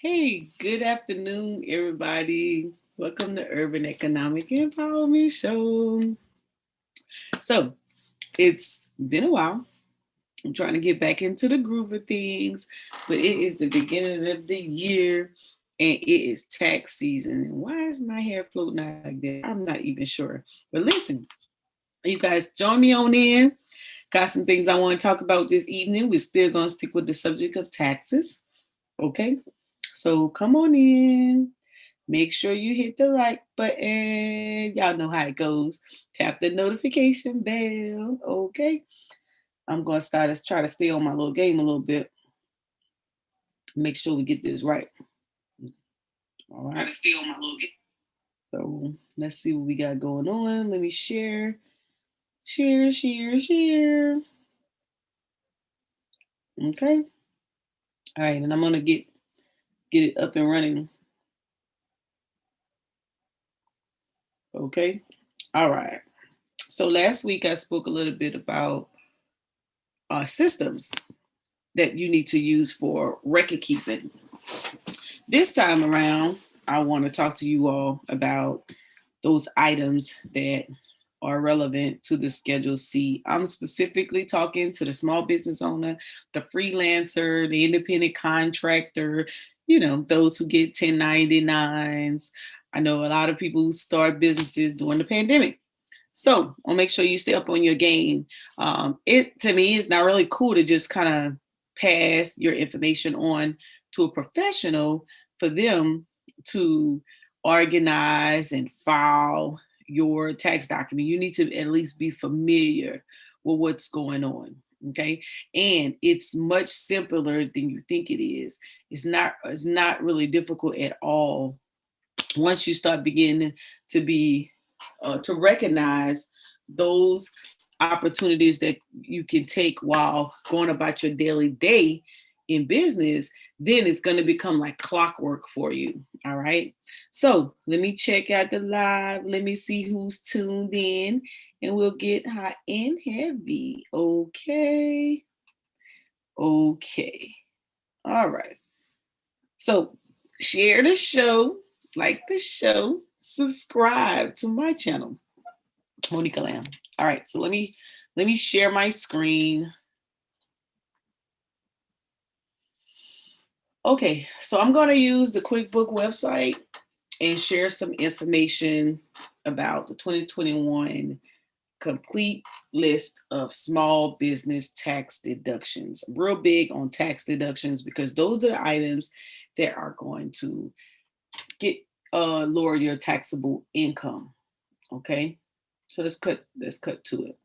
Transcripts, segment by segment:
Hey, good afternoon, everybody. Welcome to Urban Economic Empowerment Show. So, it's been a while. I'm trying to get back into the groove of things, but it is the beginning of the year and it is tax season. And why is my hair floating like that? I'm not even sure. But listen, you guys join me on in. Got some things I want to talk about this evening. We're still going to stick with the subject of taxes. Okay. So come on in. Make sure you hit the like button. Y'all know how it goes. Tap the notification bell. Okay. I'm going to try to stay on my little game a little bit. Make sure we get this right. All right. Try to stay on my little game. So let's see what we got going on. Let me share. Share. Okay. All right. And I'm going to get it up and running. Okay. All right. So last week I spoke a little bit about systems that you need to use for record keeping. This time around, I want to talk to you all about those items that are relevant to the Schedule C. I'm specifically talking to the small business owner, the freelancer, the independent contractor, those who get 1099s. I know a lot of people who start businesses during the pandemic. So I'll make sure you stay up on your game. It to me is not really cool to just kind of pass your information on to a professional for them to organize and file your tax document. You need to at least be familiar with what's going on. Okay. And it's much simpler than you think it is. It's not really difficult at all once you start beginning to be to recognize those opportunities that you can take while going about your daily day in business, then it's going to become like clockwork for you. All right. So let me check out the live. Let me see who's tuned in and we'll get hot and heavy. Okay. Okay. All right. So share the show, like the show, subscribe to my channel, Monica Lamb. All right, so let me share my screen. Okay, so I'm going to use the QuickBook website and share some information about the 2021 complete list of small business tax deductions. I'm real big on tax deductions because those are the items that are going to get lower your taxable income. Okay, so let's cut to it.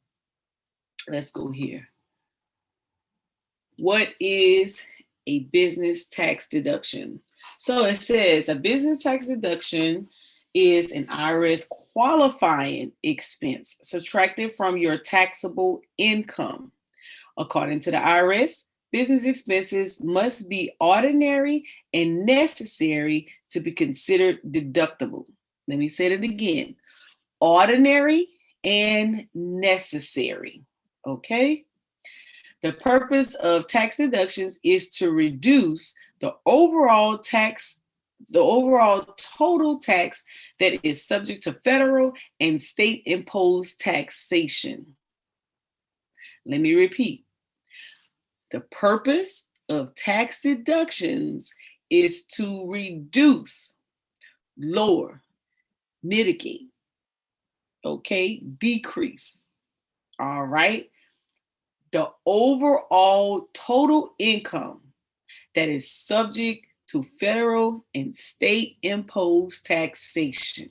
Let's go here. What is a business tax deduction? So it says a business tax deduction is an IRS qualifying expense subtracted from your taxable income. According to the IRS, business expenses must be ordinary and necessary to be considered deductible. Let me say it again. Ordinary and necessary. Okay? The purpose of tax deductions is to reduce the overall total tax that is subject to federal and state imposed taxation. Let me repeat. The purpose of tax deductions is to reduce, lower, mitigate, okay, decrease, all right, the overall total income that is subject to federal and state imposed taxation.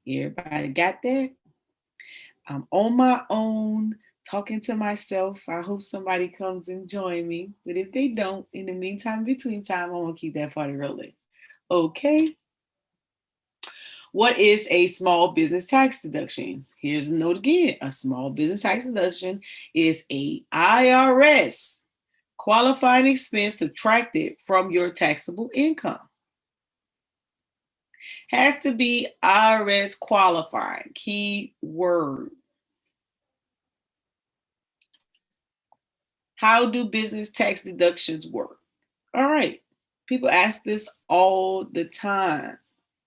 Everybody got that? I'm on my own, talking to myself. I hope somebody comes and join me. But if they don't, in the meantime, between time, I want to keep that party rolling. Okay. What is a small business tax deduction? Here's a note again. A small business tax deduction is a IRS qualifying expense subtracted from your taxable income. Has to be IRS qualifying. Key word. How do business tax deductions work? All right. People ask this all the time.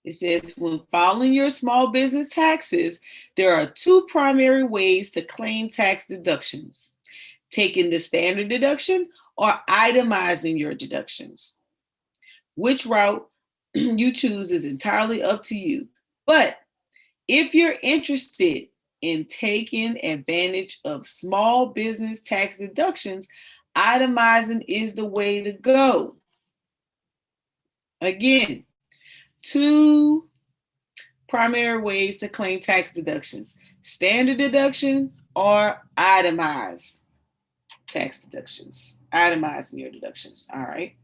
It says, when filing your small business taxes, there are two primary ways to claim tax deductions: taking the standard deduction or itemizing your deductions. Which route you choose is entirely up to you. But if you're interested in taking advantage of small business tax deductions, itemizing is the way to go. Again, two primary ways to claim tax deductions: standard deduction or itemized tax deductions. Itemizing your deductions. All right.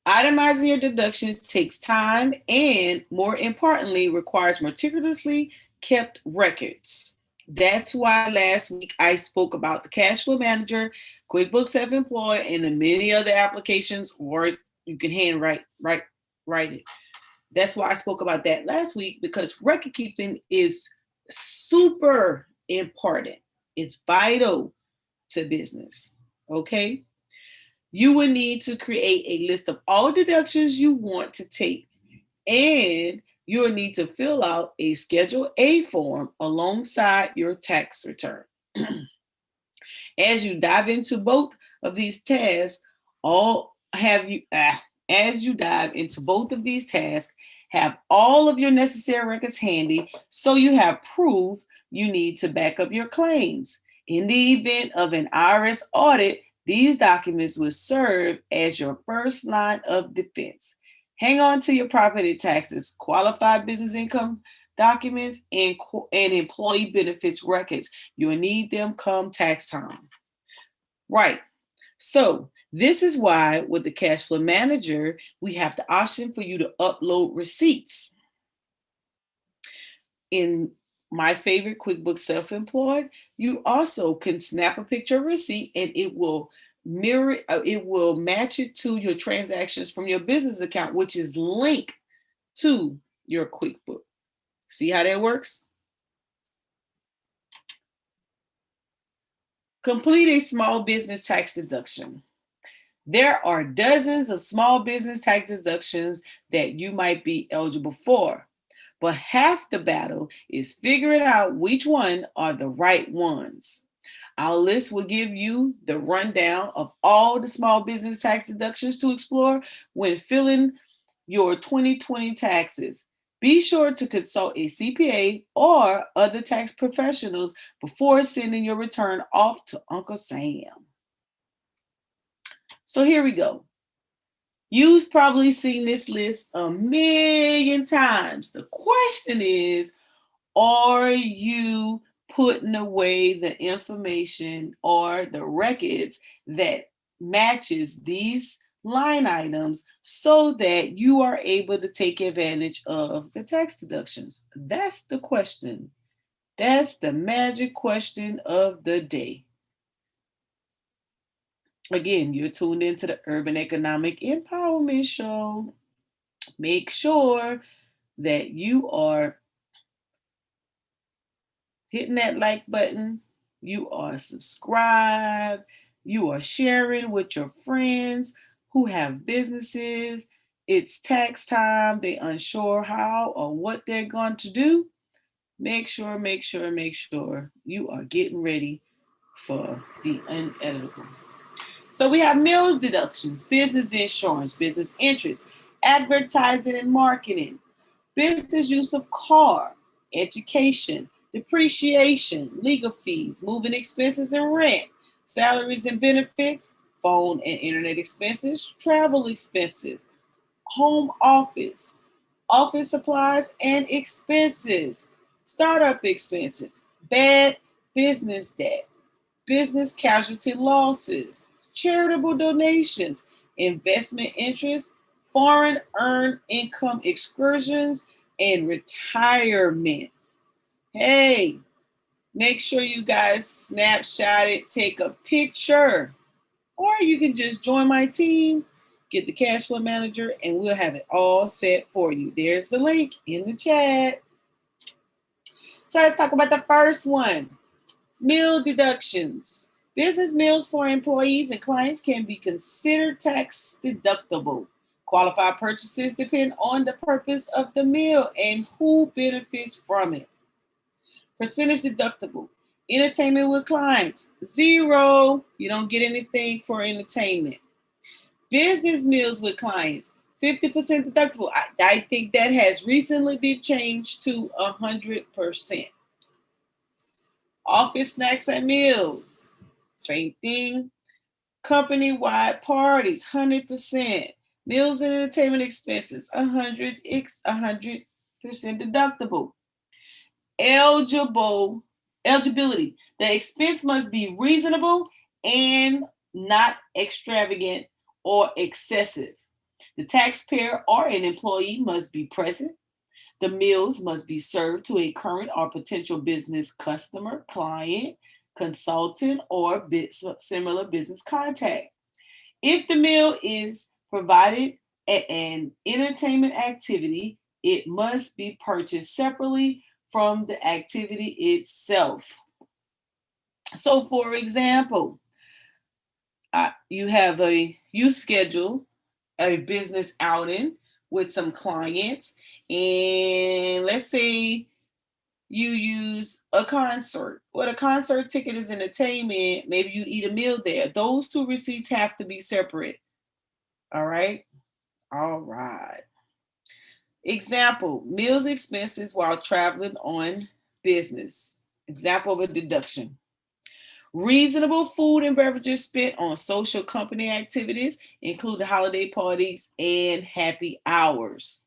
Itemizing your deductions takes time and, more importantly, requires meticulously kept records. That's why last week I spoke about the Cash Flow Manager, QuickBooks Self-Employed, and the many other applications, or you can write it. That's why I spoke about that last week, because record keeping is super important. It's vital to business. Okay. You will need to create a list of all deductions you want to take, and you'll need to fill out a Schedule A form alongside your tax return. As you dive into both of these tasks, have all of your necessary records handy so you have proof you need to back up your claims. In the event of an IRS audit, these documents will serve as your first line of defense. Hang on to your property taxes, qualified business income documents, and employee benefits records. You'll need them come tax time. Right. So this is why with the Cash Flow Manager, we have the option for you to upload receipts. In my favorite, QuickBooks Self-Employed, you also can snap a picture of receipt and it will match it to your transactions from your business account, which is linked to your QuickBook. See how that works? Complete a small business tax deduction. There are dozens of small business tax deductions that you might be eligible for, but half the battle is figuring out which one are the right ones. Our list will give you the rundown of all the small business tax deductions to explore when filing your 2020 taxes. Be sure to consult a CPA or other tax professionals before sending your return off to Uncle Sam. So here we go. You've probably seen this list a million times. The question is, are you putting away the information or the records that matches these line items so that you are able to take advantage of the tax deductions? That's the question. That's the magic question of the day. Again, you're tuned into the Urban Economic Empowerment Show. Make sure that you are hitting that like button, you are subscribed, you are sharing with your friends who have businesses. It's tax time, they're unsure how or what they're going to do. Make sure you are getting ready for the uneditable. So we have meals deductions, business insurance, business interest, advertising and marketing, business use of car, education, depreciation, legal fees, moving expenses and rent, salaries and benefits, phone and internet expenses, travel expenses, home office, office supplies and expenses, startup expenses, bad business debt, business casualty losses, charitable donations, investment interest, foreign earned income excursions, and retirement. Hey, make sure you guys snapshot it, take a picture, or you can just join my team, get the Cash Flow Manager, and we'll have it all set for you. There's the link in the chat. So let's talk about the first one, meal deductions. Business meals for employees and clients can be considered tax deductible. Qualified purchases depend on the purpose of the meal and who benefits from it. Percentage deductible. Entertainment with clients, 0. You don't get anything for entertainment. Business meals with clients, 50% deductible. I think that has recently been changed to 100%. Office snacks and meals, same thing. Company-wide parties, 100%. Meals and entertainment expenses, 100% deductible. Eligibility. The expense must be reasonable and not extravagant or excessive. The taxpayer or an employee must be present. The meals must be served to a current or potential business customer, client, consultant, or similar business contact. If the meal is provided at an entertainment activity, it must be purchased separately from the activity itself. So, for example, you schedule a business outing with some clients, and let's say you use a concert. Well, a concert ticket is entertainment. Maybe you eat a meal there. Those two receipts have to be separate. All right. All right. Example, meals expenses while traveling on business. Example of a deduction. Reasonable food and beverages spent on social company activities, including holiday parties and happy hours.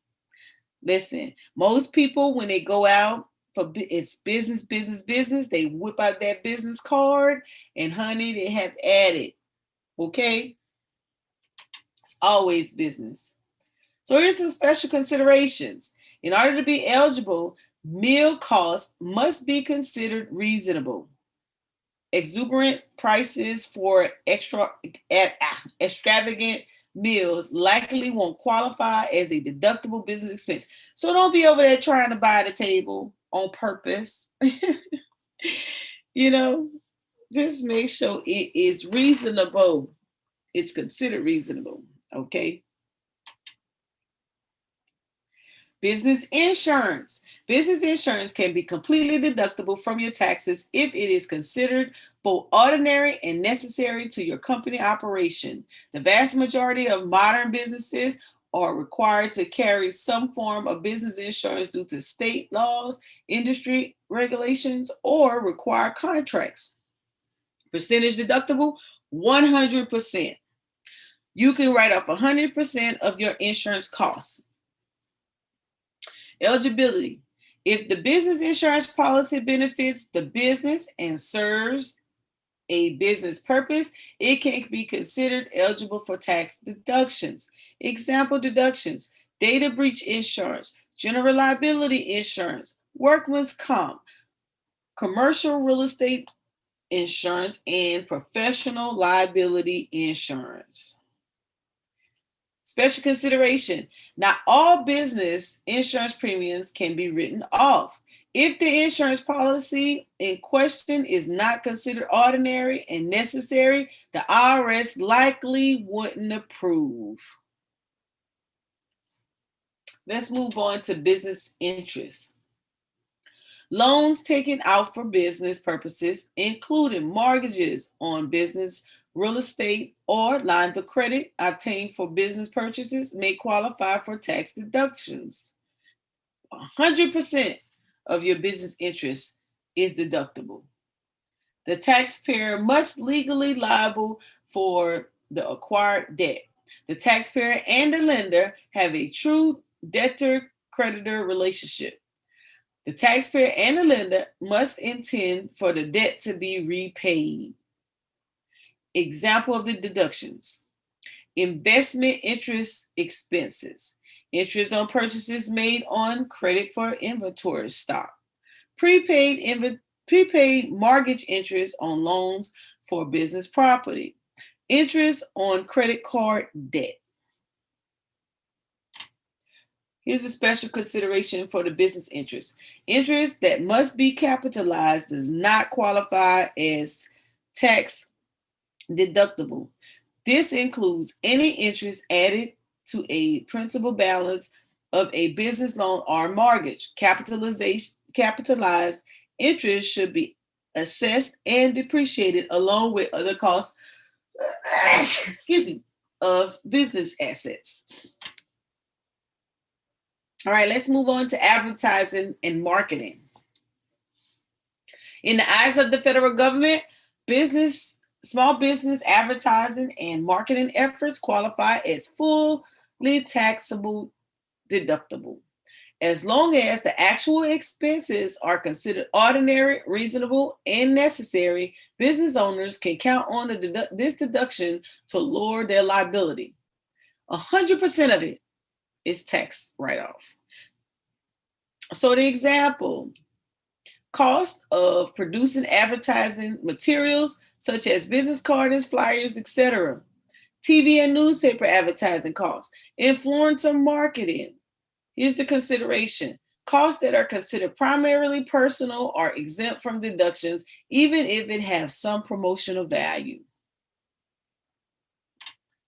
Listen, most people, when they go out for it's business, they whip out that business card and honey, they have added. Okay? It's always business. So here's some special considerations. In order to be eligible, meal costs must be considered reasonable. Exuberant prices for extravagant meals likely won't qualify as a deductible business expense. So don't be over there trying to buy the table on purpose. Just make sure it is reasonable. It's considered reasonable. Okay. Business insurance. Business insurance can be completely deductible from your taxes if it is considered both ordinary and necessary to your company operation. The vast majority of modern businesses are required to carry some form of business insurance due to state laws, industry regulations, or required contracts. Percentage deductible, 100%. You can write off 100% of your insurance costs. Eligibility. If the business insurance policy benefits the business and serves a business purpose, it can be considered eligible for tax deductions. Example deductions: data breach insurance, general liability insurance, workman's comp, commercial real estate insurance, and professional liability insurance. Special consideration: not all business insurance premiums can be written off. If the insurance policy in question is not considered ordinary and necessary, the IRS likely wouldn't approve. Let's move on to business interests. Loans taken out for business purposes, including mortgages on business real estate or lines of credit obtained for business purchases, may qualify for tax deductions. 100% of your business interest is deductible. The taxpayer must legally liable for the acquired debt. The taxpayer and the lender have a true debtor-creditor relationship. The taxpayer and the lender must intend for the debt to be repaid. Example of the deductions: investment interest expenses, interest on purchases made on credit for inventory stock, prepaid mortgage interest on loans for business property, interest on credit card debt. Here's a special consideration for the business interest. Interest that must be capitalized does not qualify as tax deductible. This includes any interest added to a principal balance of a business loan or mortgage. Capitalized interest should be assessed and depreciated along with other costs excuse me, of business assets. All right, let's move on to advertising and marketing. In the eyes of the federal government, small business advertising and marketing efforts qualify as fully taxable deductible. As long as the actual expenses are considered ordinary, reasonable, and necessary, business owners can count on this deduction to lower their liability. 100% of it is tax write-off. So the example, cost of producing advertising materials such as business cards, flyers, etc. TV and newspaper advertising costs, influencer marketing. Here's the consideration. Costs that are considered primarily personal are exempt from deductions, even if it has some promotional value.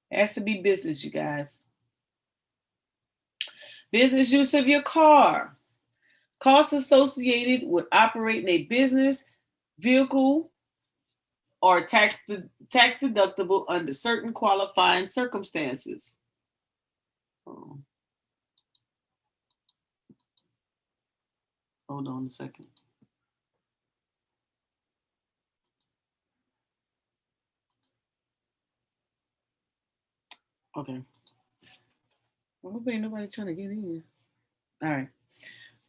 It has to be business, you guys. Business use of your car. Costs associated with operating a business vehicle are tax deductible under certain qualifying circumstances. Hold on a second. Okay. I hope ain't nobody trying to get in. All right.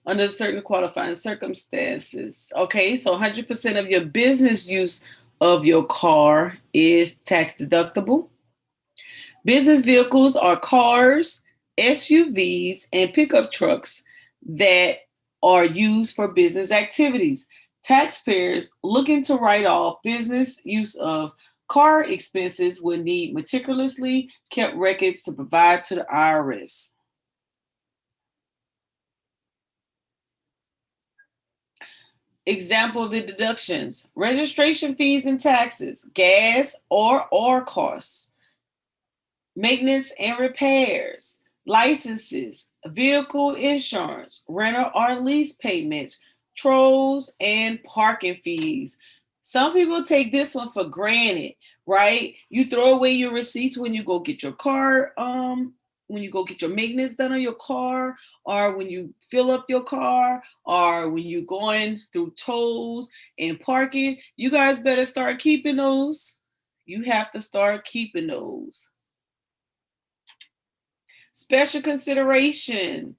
Under certain qualifying circumstances. Okay, so 100% of your business use of your car is tax deductible. Business vehicles are cars, SUVs, and pickup trucks that are used for business activities. Taxpayers looking to write off business use of car expenses will need meticulously kept records to provide to the IRS. Example of the deductions: registration fees and taxes, gas or oil costs, maintenance and repairs, licenses, vehicle insurance, rental or lease payments, tolls, and parking fees. Some people take this one for granted, right? You throw away your receipts when you go get your car, when you go get your maintenance done on your car, or when you fill up your car, or when you're going through tolls and parking. You guys better start keeping those. You have to start keeping those. Special consideration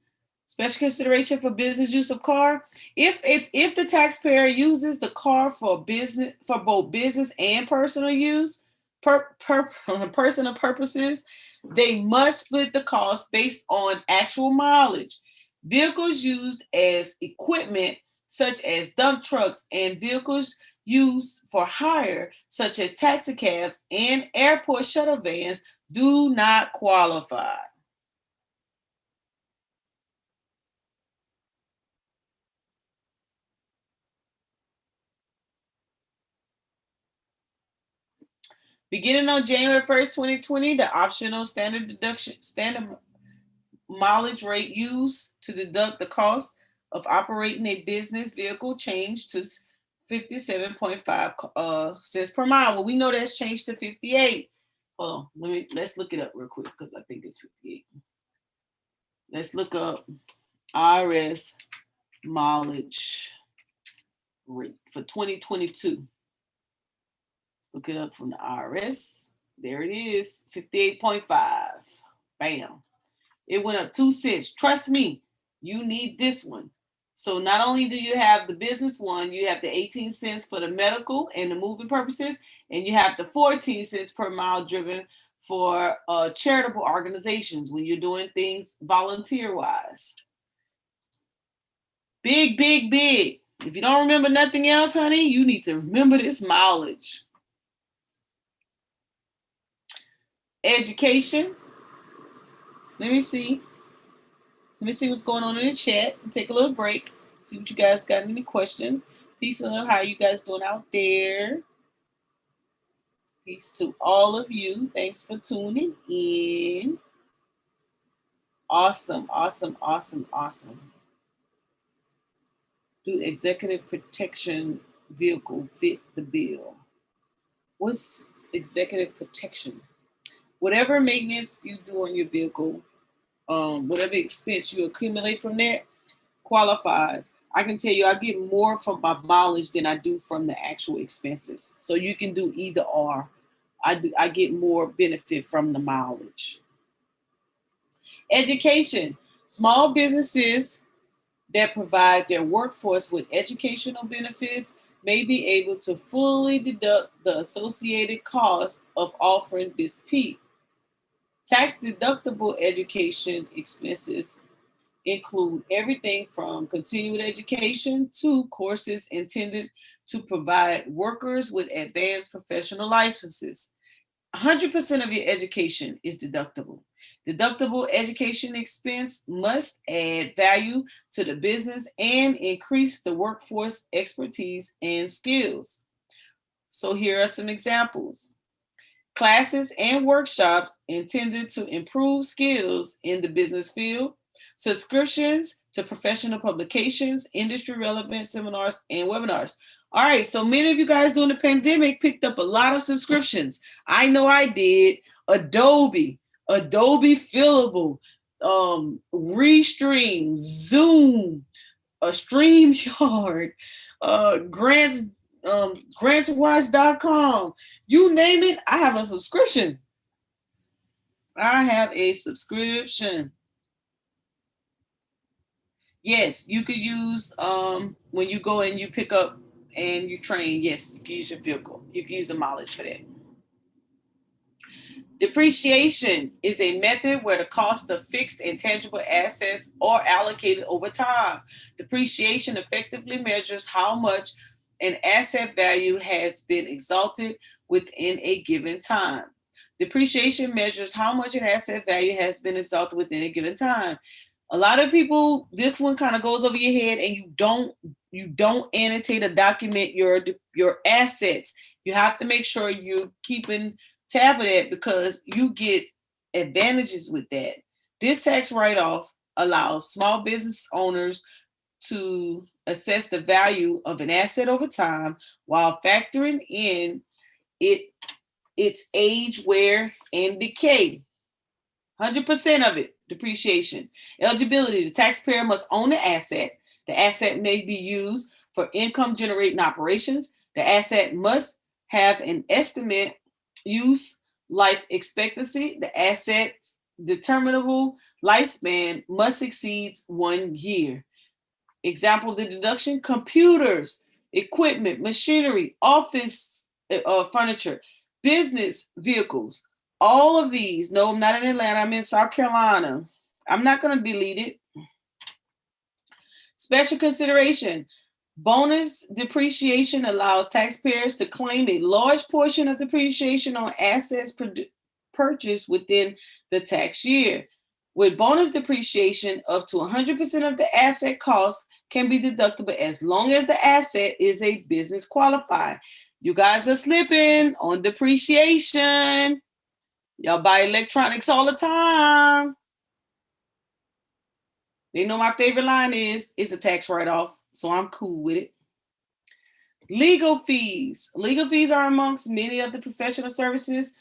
for business use of car. If the taxpayer uses the car for business, for both business and personal use, personal purposes, they must split the cost based on actual mileage. Vehicles used as equipment, such as dump trucks, and vehicles used for hire, such as taxi cabs and airport shuttle vans, do not qualify. Beginning on January 1st, 2020, the optional standard mileage rate used to deduct the cost of operating a business vehicle changed to 57.5 cents per mile. Well, we know that's changed to 58. Hold on, let's look it up real quick because I think it's 58. Let's look up IRS mileage rate for 2022. Look it up from the IRS. There it is, 58.5. Bam. It went up 2 cents. Trust me, you need this one. So not only do you have the business one, you have the 18 cents for the medical and the moving purposes, and you have the 14 cents per mile driven for charitable organizations when you're doing things volunteer-wise. Big, big, big. If you don't remember nothing else, honey, you need to remember this mileage. Education. Let me see what's going on in the chat. Take a little break. See what you guys got. Any questions? Peace and love. How are you guys doing out there? Peace to all of you. Thanks for tuning in. Awesome, awesome, awesome, awesome. Do executive protection vehicle fit the bill? What's executive protection? Whatever maintenance you do on your vehicle, whatever expense you accumulate from that qualifies. I can tell you I get more from my mileage than I do from the actual expenses. So you can do either or. I get more benefit from the mileage. Education. Small businesses that provide their workforce with educational benefits may be able to fully deduct the associated cost of offering this PEP. Tax deductible education expenses include everything from continuing education to courses intended to provide workers with advanced professional licenses. 100% of your education is deductible. Deductible education expense must add value to the business and increase the workforce expertise and skills. So here are some examples. Classes and workshops intended to improve skills in the business field, subscriptions to professional publications, industry relevant seminars, and webinars. All right, so many of you guys during the pandemic picked up a lot of subscriptions. I know I did. Adobe Fillable, Restream, Zoom, StreamYard, Grants, GrantsWatch.com. You name it, I have a subscription. I have a subscription. Yes, you could use when you go and you pick up and you train. Yes, you can use your vehicle. You can use the mileage for that. Depreciation is a method where the cost of fixed and tangible assets are allocated over time. Depreciation effectively measures how much an asset value has been exalted within a given time. Depreciation measures how much an asset value has been exalted within a given time. A lot of people, this one kind of goes over your head, and you don't annotate or document your assets. You have to make sure you're keeping tab of that because you get advantages with that. This tax write-off allows small business owners to assess the value of an asset over time while factoring in its age, wear, and decay. 100% of it, depreciation. Eligibility, the taxpayer must own the asset. The asset may be used for income generating operations. The asset must have an estimate use life expectancy. The asset's determinable lifespan must exceed 1 year. Example of the deduction: computers, equipment, machinery, office furniture, business vehicles. All of these. No, I'm not in Atlanta. I'm in South Carolina. I'm not going to delete it. Special consideration. Bonus depreciation allows taxpayers to claim a large portion of depreciation on assets purchased within the tax year. With bonus depreciation, up to 100% of the asset cost can be deductible as long as the asset is a business qualified. You guys are slipping on depreciation. Y'all buy electronics all the time. They know my favorite line is, it's a tax write-off, so I'm cool with it. Legal fees. Legal fees are amongst many of the professional service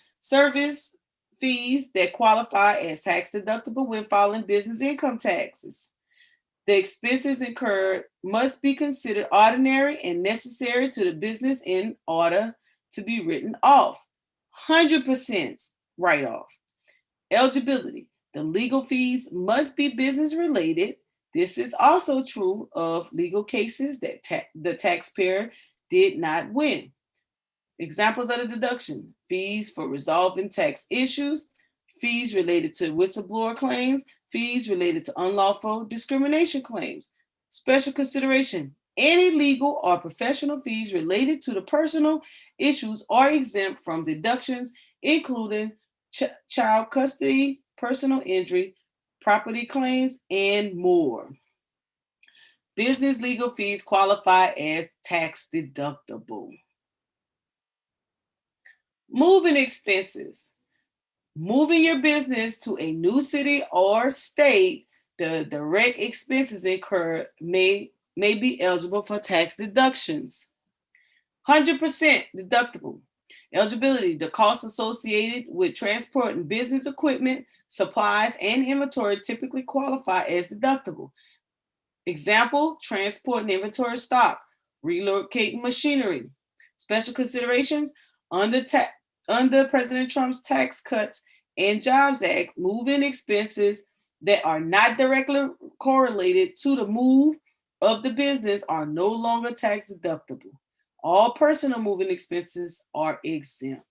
fees that qualify as tax deductible when filing business income taxes. The expenses incurred must be considered ordinary and necessary to the business in order to be written off. 100% write-off. Eligibility. The legal fees must be business related. This is also true of legal cases that the taxpayer did not win. Examples of the deduction: fees for resolving tax issues, fees related to whistleblower claims, fees related to unlawful discrimination claims. Special consideration: any legal or professional fees related to the personal issues are exempt from deductions, including child custody, personal injury, property claims, and more. Business legal fees qualify as tax deductible. Moving expenses. Moving your business to a new city or state, the direct expenses incurred may be eligible for tax deductions. 100% deductible. Eligibility, the costs associated with transporting business equipment, supplies, and inventory typically qualify as deductible. Example, transporting inventory stock, relocating machinery. Special considerations, under President Trump's Tax Cuts and Jobs Act, moving expenses that are not directly correlated to the move of the business are no longer tax deductible. All personal moving expenses are exempt.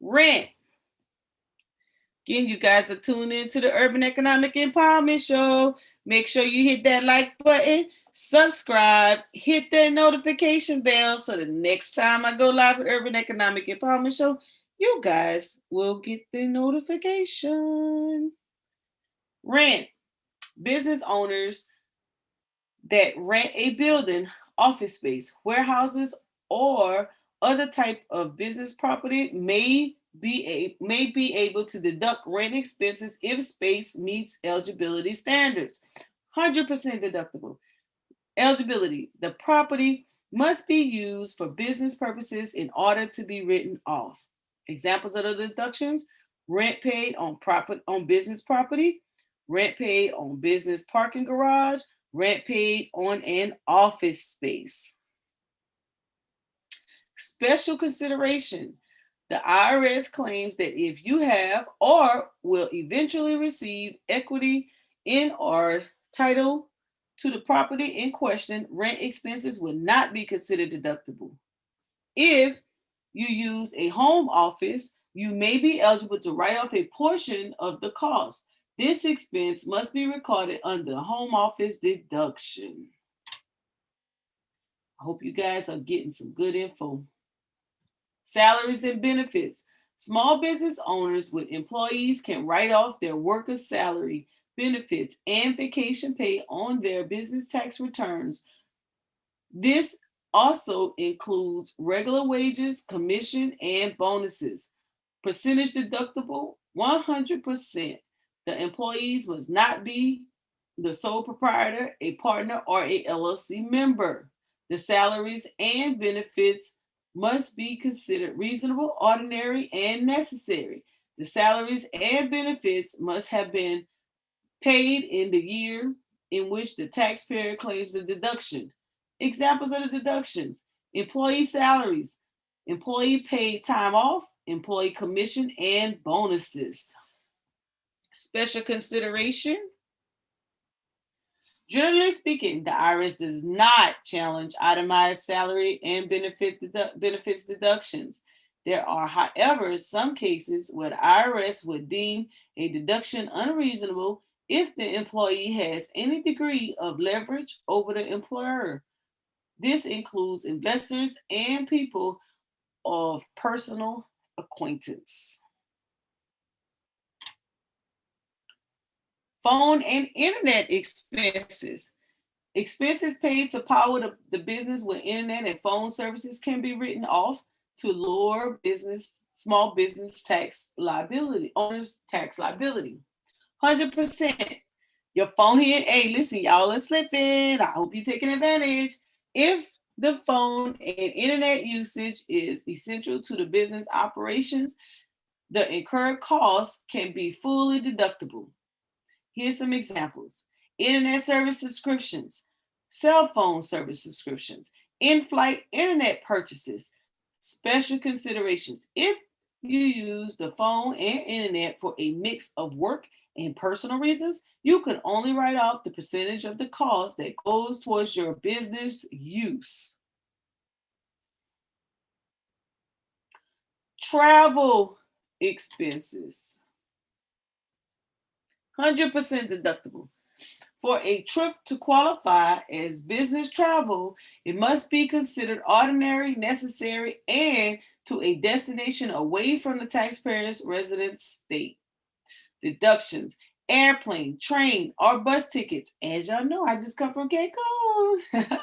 Rent. Again, you guys are tuned into the Urban Economic Empowerment Show. Make sure you hit that like button, subscribe, hit that notification bell so the next time I go live with Urban Economic Empowerment Show, you guys will get the notification. Rent. Business owners that rent a building, office space, warehouses, or other type of business property may be able to deduct rent expenses if space meets eligibility standards. 100% deductible. Eligibility. The property must be used for business purposes in order to be written off. Examples of the deductions: rent paid on business property, rent paid on business parking garage, rent paid on an office space. Special consideration. The IRS claims that if you have or will eventually receive equity in or title to the property in question, rent expenses will not be considered deductible. If you use a home office, you may be eligible to write off a portion of the cost. This expense must be recorded under the home office deduction. I hope you guys are getting some good info. Salaries and benefits. Small business owners with employees can write off their workers' salary, benefits, and vacation pay on their business tax returns. This also includes regular wages, commission, and bonuses. Percentage deductible, 100%. The employees must not be the sole proprietor, a partner, or a LLC member. The salaries and benefits must be considered reasonable, ordinary, and necessary. The salaries and benefits must have been paid in the year in which the taxpayer claims the deduction. Examples of the deductions: employee salaries, employee paid time off, employee commission, and bonuses. Special consideration. Generally speaking, the IRS does not challenge itemized salary and benefits deductions. There are, however, some cases where the IRS would deem a deduction unreasonable if the employee has any degree of leverage over the employer. This includes investors and people of personal acquaintance. Phone and internet expenses. Expenses paid to power the business with internet and phone services can be written off to lower small business tax liability, owner's tax liability. 100%. Your phone here, hey, listen, y'all are slipping. I hope you're taking advantage. If the phone and internet usage is essential to the business operations, the incurred costs can be fully deductible. Here's some examples: internet service subscriptions, cell phone service subscriptions, in-flight internet purchases. Special considerations: if you use the phone and internet for a mix of work and personal reasons, you can only write off the percentage of the cost that goes towards your business use. Travel expenses. 100% deductible. For a trip to qualify as business travel, it must be considered ordinary, necessary, and to a destination away from the taxpayer's residence state. Deductions: airplane, train, or bus tickets. As y'all know, I just come from Cancun.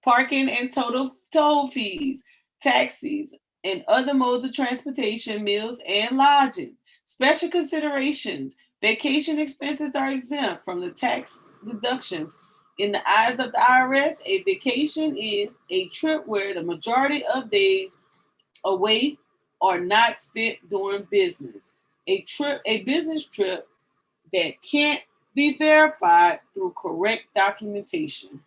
Parking and toll fees, taxis, and other modes of transportation, meals, and lodging. Special considerations. Vacation expenses are exempt from the tax deductions. In the eyes of the IRS, a vacation is a trip where the majority of days away are not spent doing business. A business trip that can't be verified through correct documentation.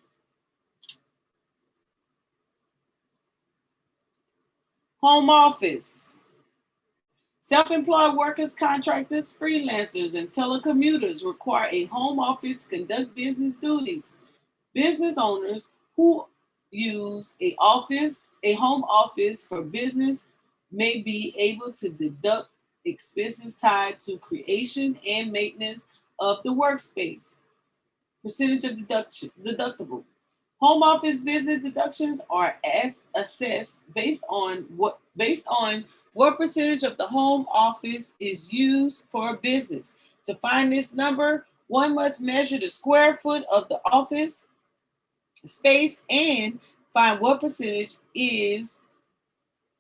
Home office. Self-employed workers, contractors, freelancers, and telecommuters require a home office to conduct business duties. Business owners who use a home office for business may be able to deduct expenses tied to creation and maintenance of the workspace. Percentage of deductible. Home office business deductions are as assessed based on what percentage of the home office is used for a business. To find this number, one must measure the square foot of the office space and find what percentage it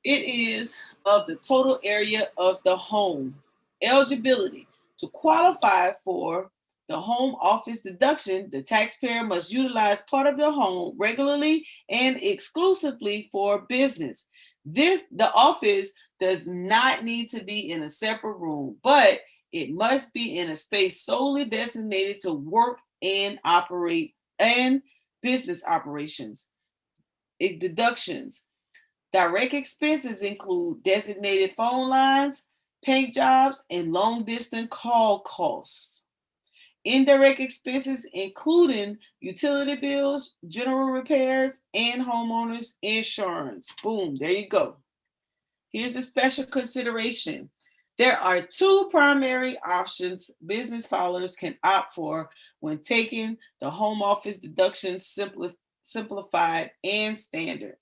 is of the total area of the home. Eligibility. To qualify for the home office deduction, the taxpayer must utilize part of the home regularly and exclusively for business. The office does not need to be in a separate room, but it must be in a space solely designated to work and operate and business operations. Deductions. Direct expenses include designated phone lines, paint jobs, and long distance call costs. Indirect expenses, including utility bills, general repairs, and homeowners insurance. Boom, there you go. Here's the special consideration. There are two primary options business filers can opt for when taking the home office deductions simplified and standard.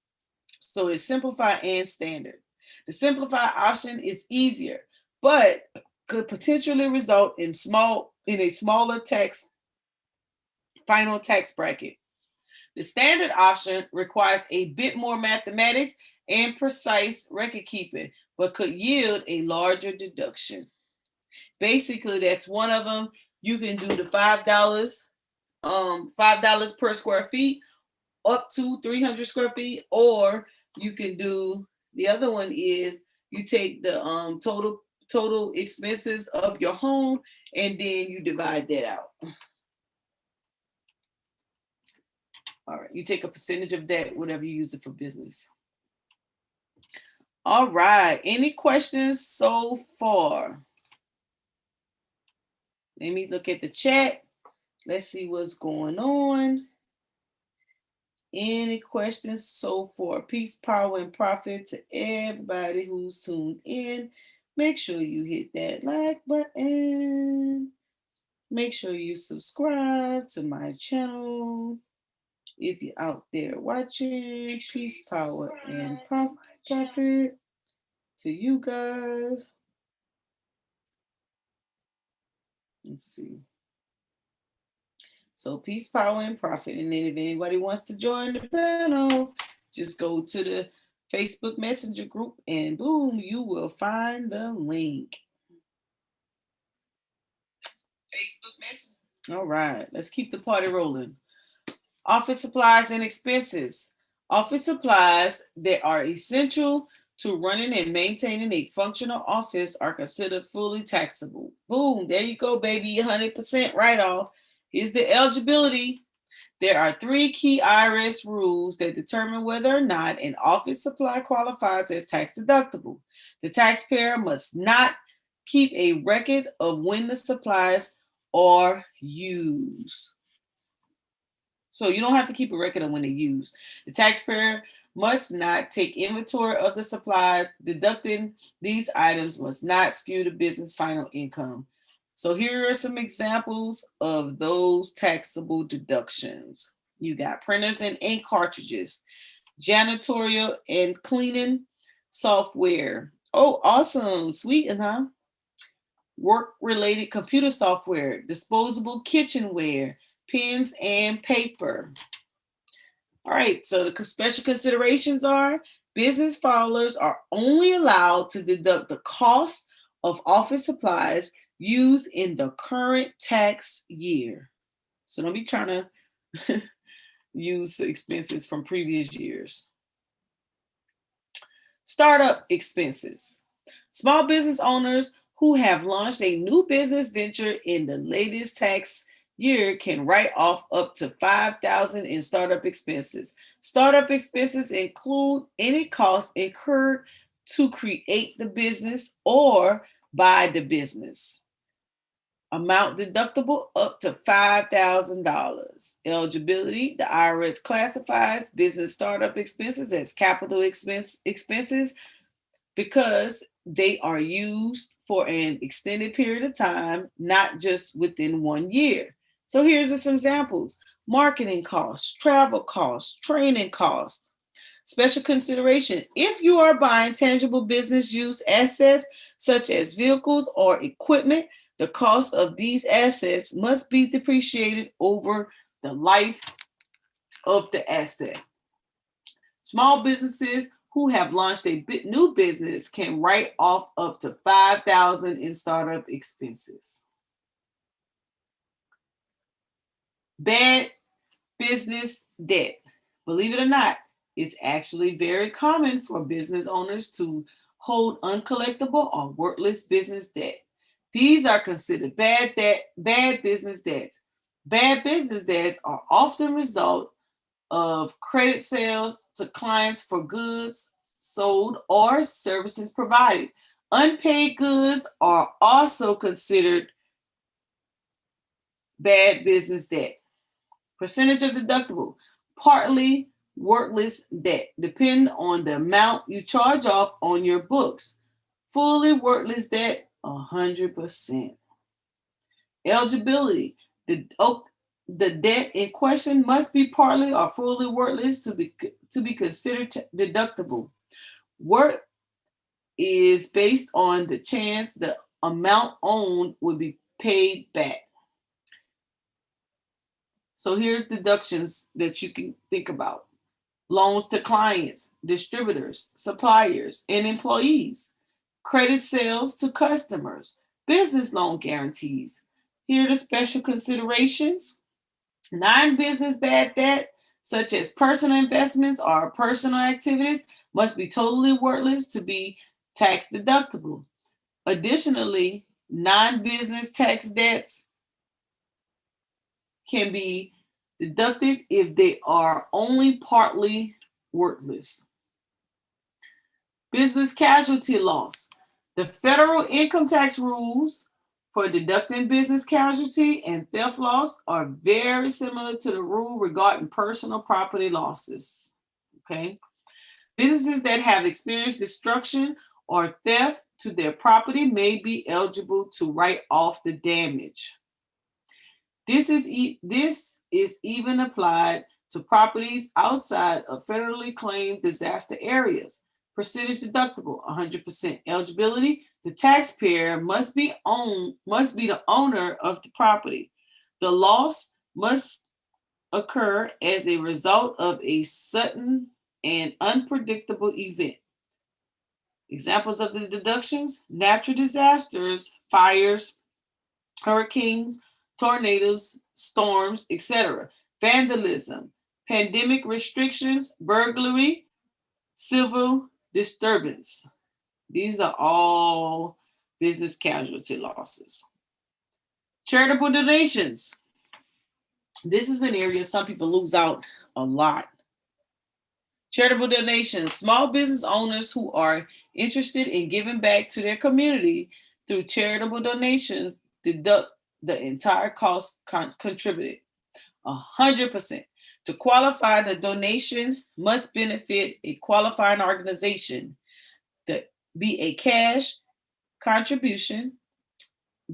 So it's simplified and standard. The simplified option is easier, but could potentially result in a smaller final tax bracket. The standard option requires a bit more mathematics and precise record keeping, but could yield a larger deduction. Basically, that's one of them. You can do the $5 per square feet up to 300 square feet, or you can do the other one is you take the total expenses of your home and then you divide that out. All right, you take a percentage of that, whatever you use it for business. All right, any questions so far? Let me look at the chat. Let's see what's going on. Any questions so far? Peace, power, and profit to everybody who's tuned in. Make sure you hit that like button. Make sure you subscribe to my channel. If you're out there watching, peace, power, and profit to you guys. Let's see. So peace, power, and profit. And then if anybody wants to join the panel, just go to the Facebook Messenger group and boom, you will find the link. Facebook Messenger. All right, let's keep the party rolling. Office supplies and expenses. Office supplies that are essential to running and maintaining a functional office are considered fully taxable. Boom, there you go, baby, 100% write-off. Here's the eligibility. There are 3 key IRS rules that determine whether or not an office supply qualifies as tax deductible. The taxpayer must not keep a record of when the supplies are used. So you don't have to keep a record of when they're used. The taxpayer must not take inventory of the supplies. Deducting these items must not skew the business final income. So here are some examples of those taxable deductions. You got printers and ink cartridges, janitorial and cleaning software. Oh, awesome. Sweet, huh? Work-related computer software, disposable kitchenware, pens and paper. All right, so the special considerations are business filers are only allowed to deduct the cost of office supplies used in the current tax year. So don't be trying to use expenses from previous years. Startup expenses. Small business owners who have launched a new business venture in the latest tax year can write off up to $5,000 in startup expenses. Startup expenses include any costs incurred to create the business or buy the business. Amount deductible up to $5,000. Eligibility, the IRS classifies business startup expenses as capital expenses because they are used for an extended period of time, not just within 1 year. So here's some examples: marketing costs, travel costs, training costs. Special consideration: if you are buying tangible business use assets such as vehicles or equipment, the cost of these assets must be depreciated over the life of the asset. Small businesses who have launched a new business can write off up to $5,000 in startup expenses. Bad business debt. Believe it or not, it's actually very common for business owners to hold uncollectible or worthless business debt. These are considered bad business debts. Bad business debts are often result of credit sales to clients for goods sold or services provided. Unpaid goods are also considered bad business debt. Percentage of deductible, partly worthless debt, depend on the amount you charge off on your books. Fully worthless debt, 100%. Eligibility, the debt in question must be partly or fully worthless to be considered deductible. Worth is based on the chance the amount owed will be paid back. So here's deductions that you can think about: loans to clients, distributors, suppliers, and employees, credit sales to customers, business loan guarantees. Here are the special considerations: non-business bad debt, such as personal investments or personal activities, must be totally worthless to be tax deductible. Additionally, non-business tax debts can be deducted if they are only partly worthless. Business casualty loss. The federal income tax rules for deducting business casualty and theft loss are very similar to the rule regarding personal property losses. Okay. Businesses that have experienced destruction or theft to their property may be eligible to write off the damage. This is even applied to properties outside of federally claimed disaster areas. Percentage deductible, 100%. Eligibility: the taxpayer must be the owner of the property. The loss must occur as a result of a sudden and unpredictable event. Examples of the deductions: natural disasters, fires, hurricanes, tornadoes, storms, etc. Vandalism, pandemic restrictions, burglary, civil disturbance. These are all business casualty losses. Charitable donations. This is an area some people lose out a lot. Charitable donations. Small business owners who are interested in giving back to their community through charitable donations deduct the entire cost contributed, 100%. To qualify, the donation must benefit a qualifying organization, to be a cash contribution,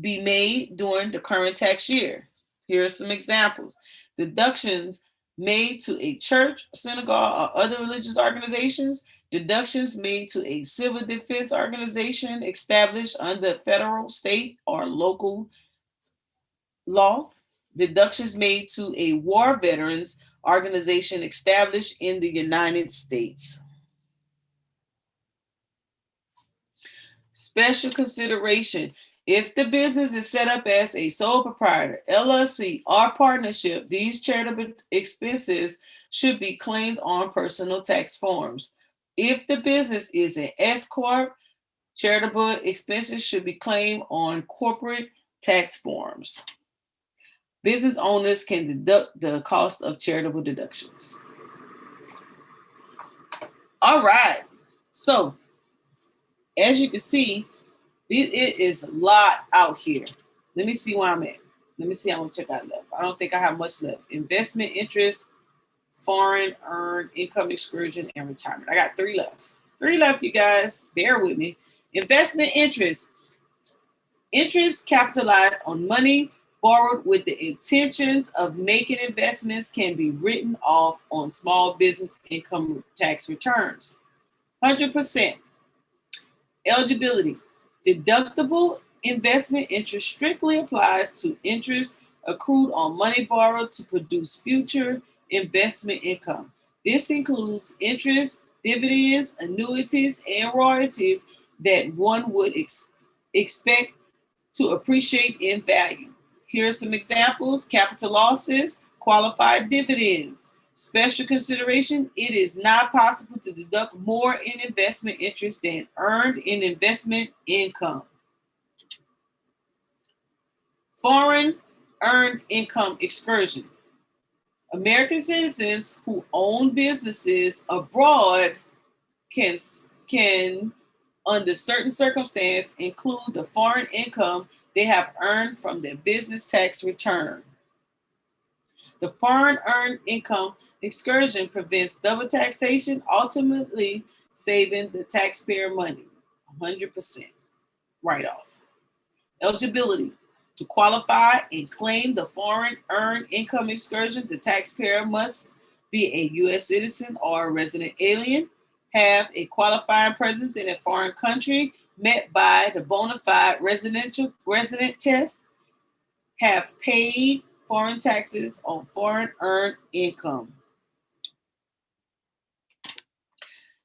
be made during the current tax year. Here are some examples: deductions made to a church, synagogue, or other religious organizations, deductions made to a civil defense organization established under federal, state, or local law, deductions made to a war veterans organization established in the United States. Special consideration. If the business is set up as a sole proprietor, LLC, or partnership, these charitable expenses should be claimed on personal tax forms. If the business is an S Corp, charitable expenses should be claimed on corporate tax forms. Business owners can deduct the cost of charitable deductions. All right. So, as you can see, it is a lot out here. Let me see where I'm at. Let me see how much I got left. I don't think I have much left. Investment interest, foreign earned income excursion, and retirement. I got 3 left. 3 left, you guys. Bear with me. Investment interest. Interest capitalized on money borrowed with the intentions of making investments can be written off on small business income tax returns. 100%. Eligibility. Deductible investment interest strictly applies to interest accrued on money borrowed to produce future investment income. This includes interest, dividends, annuities, and royalties that one would expect to appreciate in value. Here are some examples: capital losses, qualified dividends. Special consideration, it is not possible to deduct more in investment interest than earned in investment income. Foreign earned income excursion. American citizens who own businesses abroad can under certain circumstances include the foreign income they have earned from their business tax return. The foreign earned income excursion prevents double taxation, ultimately saving the taxpayer money. 100% write-off. Eligibility. To qualify and claim the foreign earned income excursion, the taxpayer must be a U.S. citizen or a resident alien, have a qualifying presence in a foreign country met by the bona fide resident test, have paid foreign taxes on foreign earned income.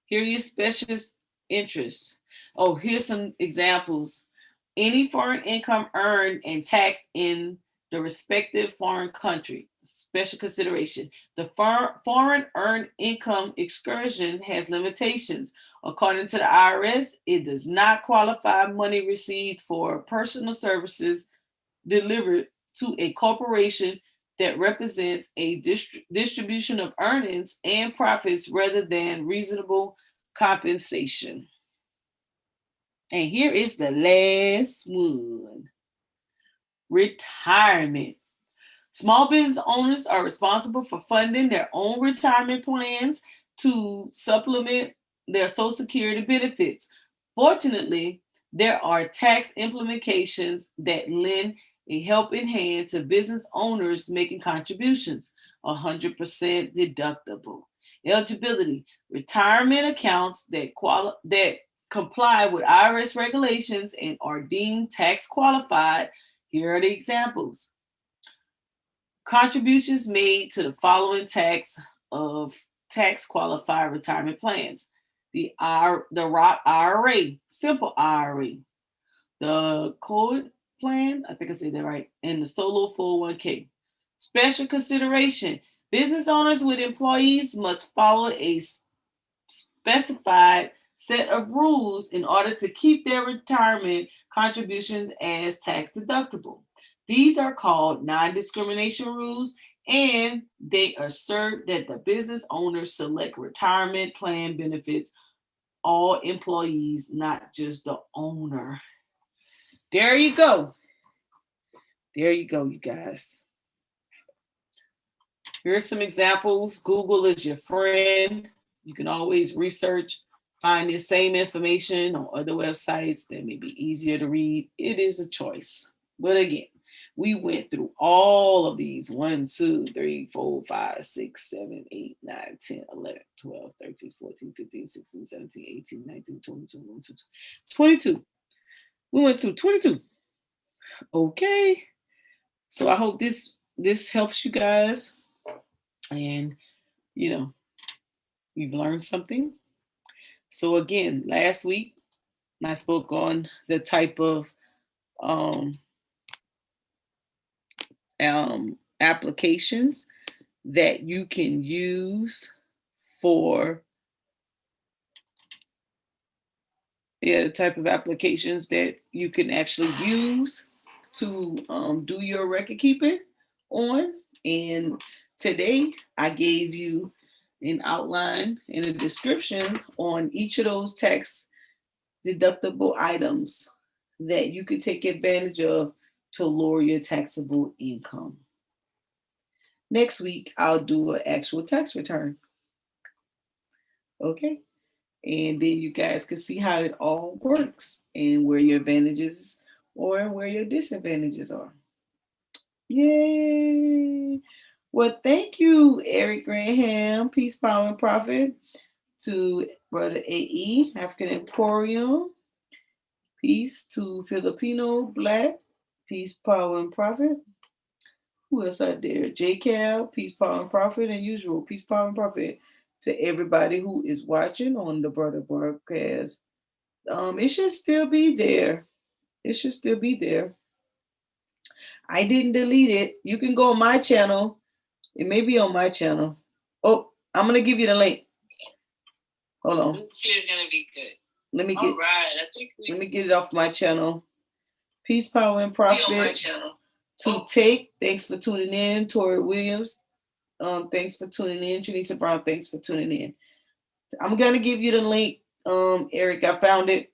Here are your special interests. Oh, here's some examples. Any foreign income earned and taxed in the respective foreign country. Special consideration. The foreign earned income excursion has limitations. According to the IRS, it does not qualify money received for personal services delivered to a corporation that represents a distribution of earnings and profits rather than reasonable compensation. And here is the last one. Retirement. Small business owners are responsible for funding their own retirement plans to supplement their Social Security benefits. Fortunately, there are tax implications that lend a helping hand to business owners making contributions. 100% deductible. Eligibility. Retirement accounts that comply with IRS regulations and are deemed tax qualified. Here are the examples. Contributions made to the following tax qualified retirement plans: the Roth IRA, simple IRA, the Code plan, I think I said that right, and the solo 401k. Special consideration: business owners with employees must follow a specified set of rules in order to keep their retirement contributions as tax deductible. These are called non-discrimination rules, and they assert that the business owners select retirement plan benefits all employees, not just the owner. There you go. There you go, you guys. Here's some examples. Google is your friend. You can always research, find the same information on other websites that may be easier to read. It is a choice. But again, we went through all of these 1, 2, 3, 4, 5, 6, 7, 8, 9, 10, 11, 12, 13, 14, 15, 16, 17, 18, 19, 20, 21, 22. We went through 22. Okay. So I hope this helps you guys. And, you've learned something. So again, last week I spoke on the type of applications that you can use for the type of applications that you can actually use to do your record keeping on. And today I gave you an outline and a description on each of those tax deductible items that you can take advantage of to lower your taxable income. Next week, I'll do an actual tax return. Okay. And then you guys can see how it all works and where your advantages or where your disadvantages are. Yay. Well, thank you, Eric Graham, Peace, Power, and Profit, to Brother AE, African Emporium, peace to Filipino Black, Peace, Power, and Profit. Who else out there? JCal, Peace, Power, and Profit, and usual, Peace, Power, and Profit to everybody who is watching on the Brother broadcast. It should still be there. It should still be there. I didn't delete it. You can go on my channel. It may be on my channel. Oh, I'm gonna give you the link. Hold on. This is gonna be good. Let me get. All right. Let me get it off my channel. Peace, Power, and Profit. On my channel. To take. Thanks for tuning in, Tori Williams. Thanks for tuning in, Janita Brown. Thanks for tuning in. I'm gonna give you the link. Eric, I found it.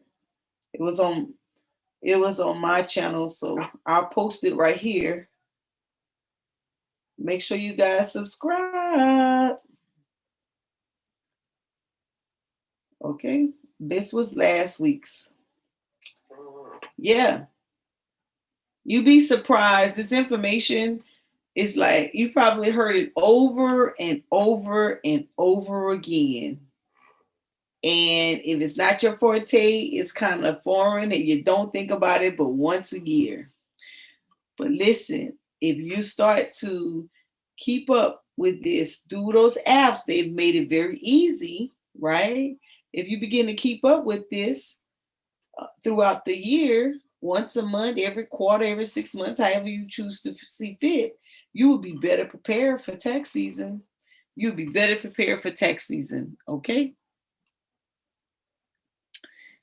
It was on my channel, so I'll post it right here. Make sure you guys subscribe. Okay, this was last week's. Yeah. You'd be surprised. This information is like, you probably heard it over and over and over again. And if it's not your forte, it's kind of foreign and you don't think about it but once a year. But listen, if you start to keep up with this, do those apps, they've made it very easy, right? If you begin to keep up with this throughout the year, once a month, every quarter, every 6 months, however you choose to see fit, you will be better prepared for tax season. You'll be better prepared for tax season, okay?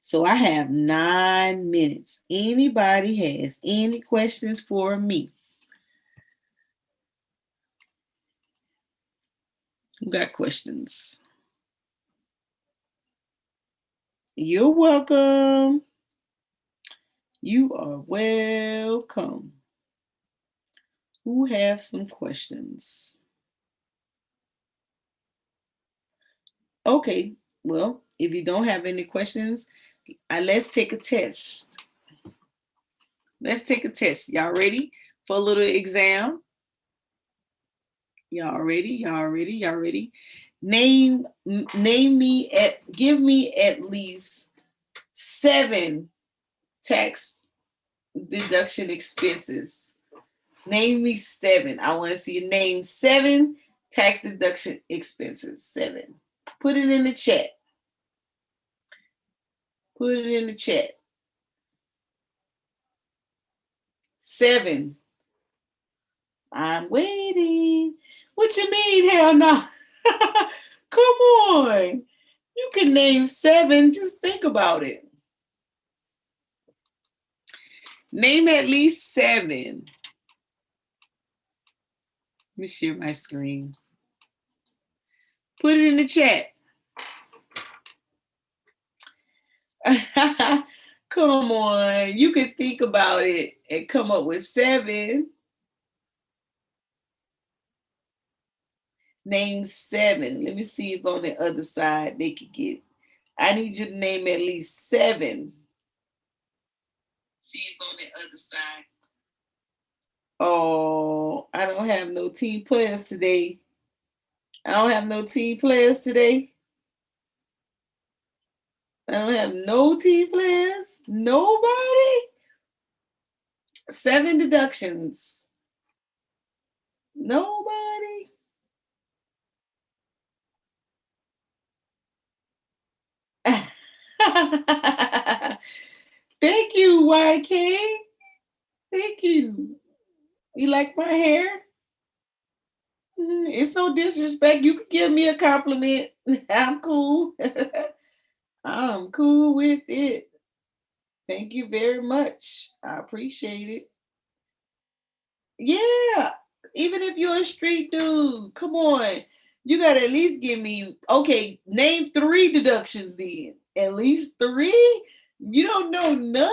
So I have 9 minutes. Anybody has any questions for me? Who got questions? You're welcome. You are welcome. Who have some questions? Okay, well, if you don't have any questions, let's take a test. Let's take a test. Y'all ready for a little exam? Y'all ready? Y'all ready? Y'all ready? Give me at least 7 tax deduction expenses. Name me 7. I want to see you name 7 tax deduction expenses. 7. Put it in the chat. Put it in the chat. 7. I'm waiting. What you mean? Hell no. Come on. You can name 7. Just think about it. Name at least 7. Let me share my screen. Put it in the chat. Come on. You could think about it and come up with 7. Name 7. Let me see if on the other side they could get. I need you to name at least 7. See if on the other side. Oh, I don't have no team players today. I don't have no team players today. I don't have no team players. Nobody. 7 deductions. Nobody. Thank you, YK. Thank you. You like my hair? It's no disrespect. You could give me a compliment. I'm cool. I'm cool with it. Thank you very much. I appreciate it. Yeah. Even if you're a street dude, come on. You gotta at least give me okay, name three deductions then. At least three? You don't know none?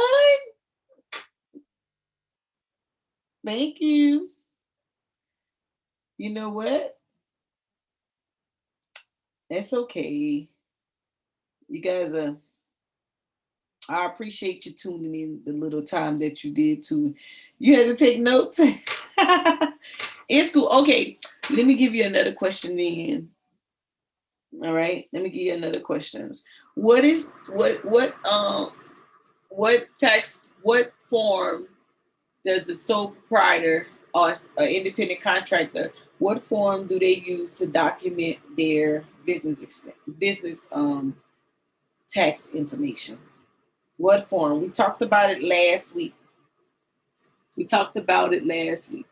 Thank you. You know what? That's okay. You guys are I appreciate you tuning in the little time that you did too. You had to take notes. It's cool. Okay, let me give you another question then. All right, let me give you another questions. What form does a sole proprietor or an independent contractor, what form do they use to document their business tax information? What form? We talked about it last week. We talked about it last week.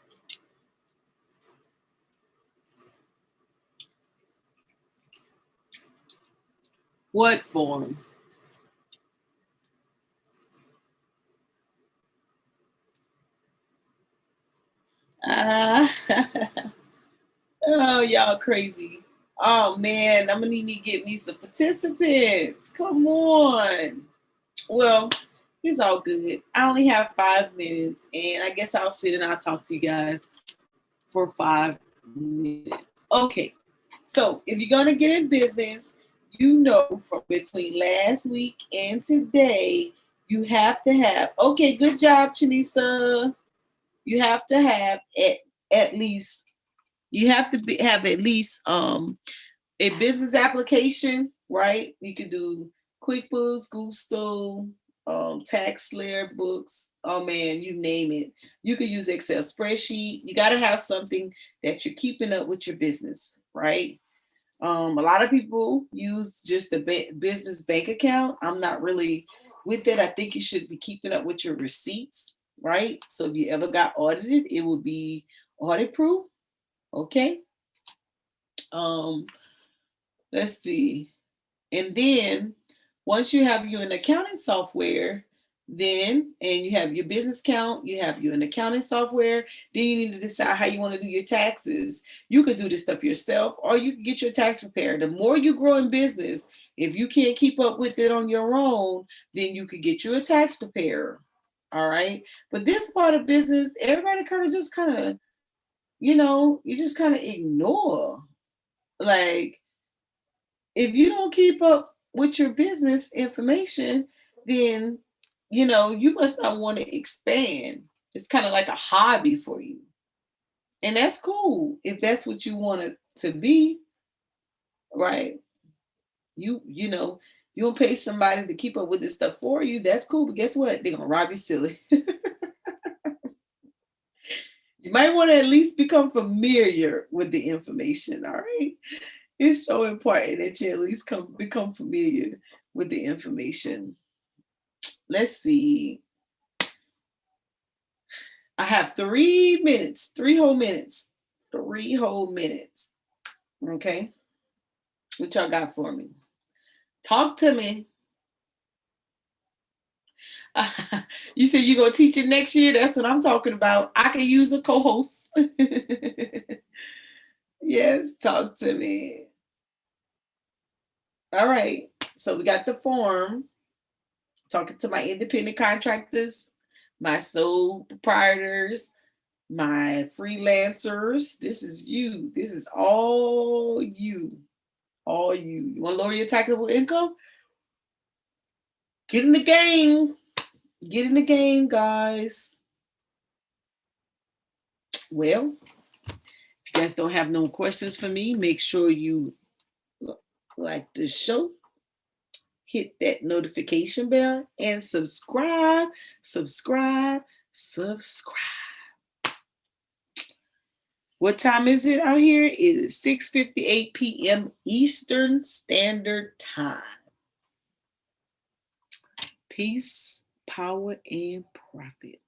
What form? Uh, oh, y'all crazy. Oh man, I'm gonna need to get me some participants. Come on. Well, it's all good. I only have 5 minutes, and I guess I'll sit and I'll talk to you guys for 5 minutes. Okay. So if you're gonna get in business, you know from between last week and today, you have to have okay, good job, Chanisa. You have to have at least you have to have at least a business application, right? You could do QuickBooks, Gusto, TaxSlayer books. Oh man, you name it. You could use Excel spreadsheet. You got to have something that you're keeping up with your business, right? A lot of people use just a business bank account. I'm not really with it. I think you should be keeping up with your receipts, right? So if you ever got audited, it will be audit proof. Okay. Um, let's see. And then once you have you an accounting software, then and you have your business account, you have you an accounting software, then you need to decide how you want to do your taxes. You could do this stuff yourself or you can get your tax prepared. The more you grow in business, if you can't keep up with it on your own, then you could get you a tax preparer. All right. But this part of business, everybody kind of, you just kind of ignore. Like if you don't keep up with your business information, then you must not want to expand. It's kind of like a hobby for you. And that's cool if that's what you want it to be, right? You you don't pay somebody to keep up with this stuff for you. That's cool, but guess what? They're gonna rob you silly. You might want to at least become familiar with the information, all right? It's so important that you at least become familiar with the information. Let's see. I have 3 minutes, 3 whole minutes, 3 whole minutes. Okay. What y'all got for me? Talk to me. You said you gonna teach it next year. That's what I'm talking about. I can use a co-host. Yes, talk to me. All right. So we got the form. Talking to my independent contractors, my sole proprietors, my freelancers. This is you. This is all you. All you. You want to lower your taxable income? Get in the game. Get in the game, guys. Well, if you guys don't have no questions for me, make sure you like the show, hit that notification bell, and subscribe, subscribe, subscribe. What time is it out here? It is 6:58 p.m. Eastern Standard Time. peace, power, and profit.